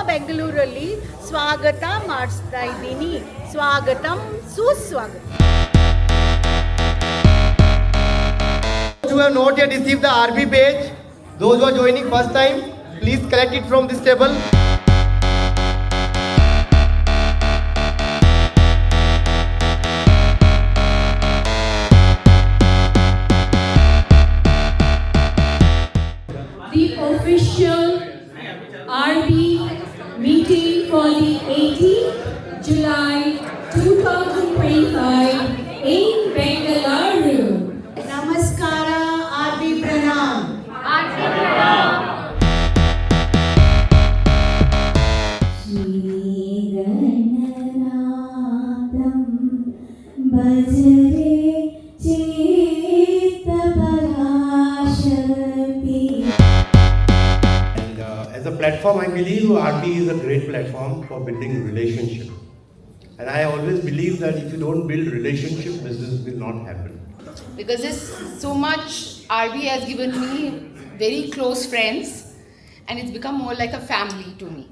ಬೆಂಗಳೂರಲ್ಲಿ ಸ್ವಾಗತ ಮಾಡಿಸ್ತಾ ಇದ್ದೀನಿ. ಸ್ವಾಗತಂ ಸುಸ್ವಾಗತ. Those who have not yet received the RB page, those who are joining first time, please collect it from this table. The official RB meeting for the 18th July 2025 in Bengaluru. ನಮಸ್ಕಾರ, RB ಪ್ರಣಾಮ್. ಭಜರೆ ಚೇತ Parashakti. And as a platform, I believe RP is a great platform for building relationship. And I always believe that if you don't build relationship, business will not happen. Because there's so much RB has given me very close friends and it's become more like a family to me.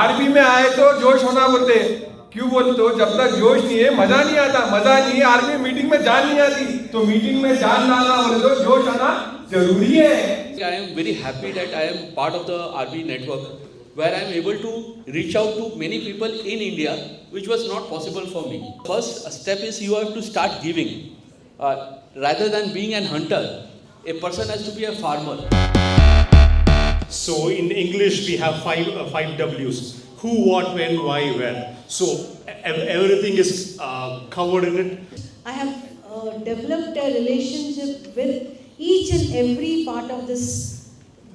आरबी में आए तो जोश होना बोलते हैं. क्यों बोलते हो? जब तक जोश नहीं है मजा नहीं आता. मजा नहीं है आरबी मीटिंग में जान नहीं आती. तो मीटिंग में जान लाना बोले तो जोश आना जरूरी है. I am very happy that I am part of the RB network where I am able to reach out to many people in India which was not possible for me. First step is you have to start giving. Rather than being an hunter, a person has to be a farmer. So in English we have five W's: who, what, when, why, where. So everything is covered in it. I have developed a relationship with each and every part of this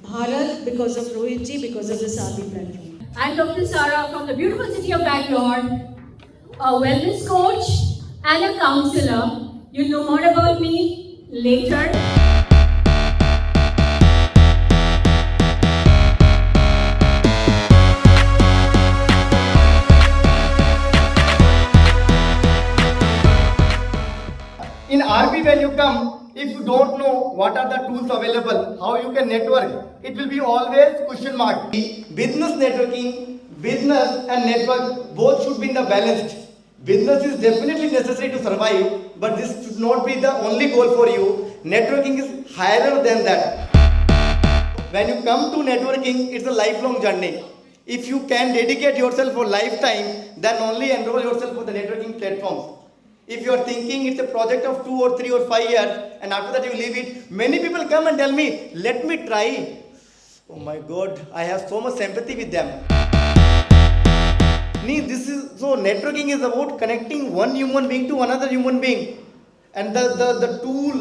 Bharat because of Rohit ji, because of this RB platform. I'm Dr. Sara from the beautiful city of Bangalore, a wellness coach and a counselor. You'll know more about me later. In RB, when you come, if you don't know what are the tools available, how you can network, it will be always question mark. Business networking, business and network both should be in the balanced. Business is definitely necessary to survive, but this should not be the only goal for you. Networking is higher than that. When you come to networking, it's a lifelong journey. If you can dedicate yourself for lifetime, then only enroll yourself for the networking platforms. If you are thinking it's a project of 2 or 3 or 5 years and after that you leave it, many people come and tell me, let me try. Oh my God, I have so much sympathy with them. So networking is about connecting one human being to another human being. And the tool,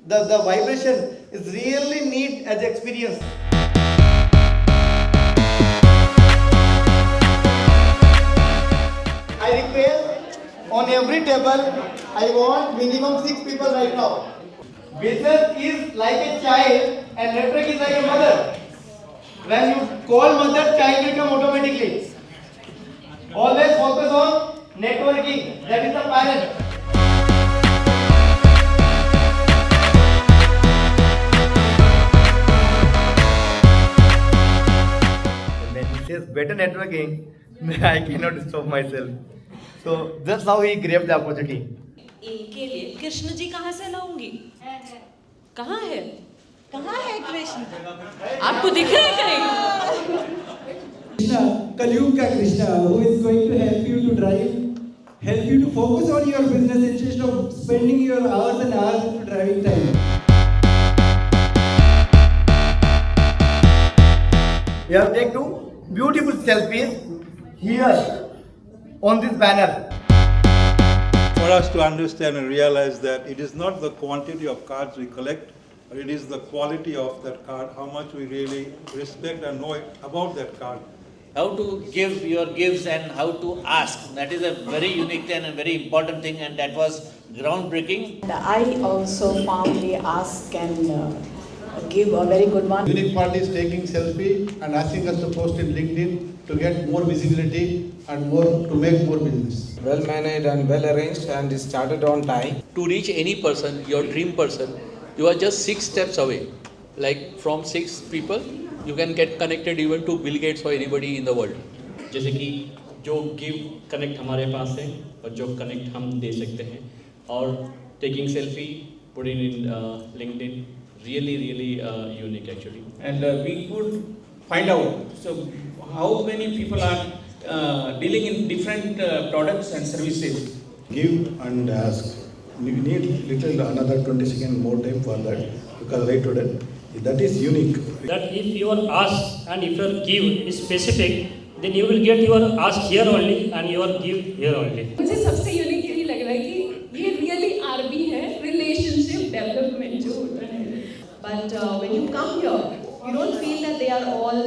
the vibration is really neat as experience. I request on every table, I want minimum 6 people right now. Business is like a child and network is like a mother. When you call mother, child will come automatically. Always focus on networking. That is the parent. When he says better networking, I cannot stop myself. So that's how he grabbed the opportunity. इनके लिए कृष्ण जी कहाँ से लाऊंगी? कहाँ है? कहाँ है कृष्ण? आपको दिख रहा है कहीं? Krishna, Kaliyug ka Krishna, who is going to help you to drive, help you to focus on your business instead of spending your hours and hours into driving time. We have taken 2 beautiful selfies here on this banner. For us to understand and realize that it is not the quantity of cards we collect, but it is the quality of that card, how much we really respect and know about that card. How to give your gifts and how to ask. That is a very unique and a very important thing, and that was groundbreaking. I also fondly ask and give a very good one. Unique Party is taking selfie and asking us to post in LinkedIn to get more visibility and to make more business. Well managed and well arranged and is started on time. To reach any person, your dream person, you are just 6 steps away. Like from 6 people, you can get connected even to Bill Gates or anybody in the world. जैसे कि जो give connect हमारे पास है और जो connect हम दे सकते हैं, और taking selfie, putting in LinkedIn, really unique actually. And we could find out so how many people are dealing in different products and services. Give and ask. We need little another 20 second more time for that, because right today that is unique. That if your ask and if your give is specific, then you will get your ask here only and your give here only. मुझे सबसे unique यही लग रहा है कि ये really RB है, relationship development जो होता है. But when you come here, you don't feel that they are all,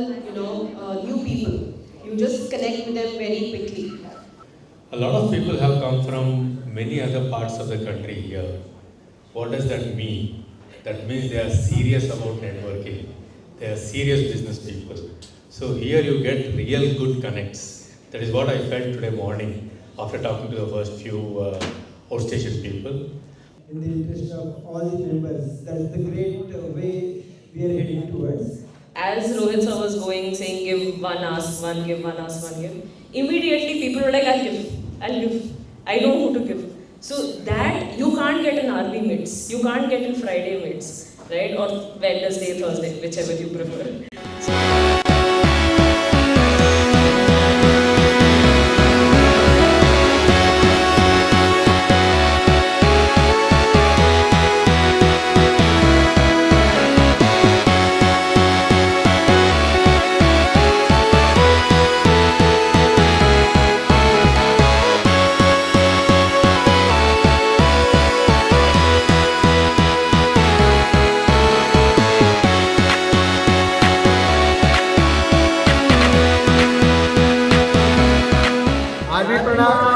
new people. You just connect with them very quickly. A lot of people have come from many other parts of the country here. What does that mean? That means they are serious about networking. They are serious business people. So here you get real good connects. That is what I felt today morning after talking to the first few outstation people. In the interest of all the members, that's the great way we are heading towards. As Rohit sir was going, saying give one, ask one, give one, ask one, give. Immediately people were like, I'll give. I know who to give. So that you can't get in RB meets. You can't get in Friday meets, right? Or Wednesday, Thursday, whichever you prefer. RB Pranam.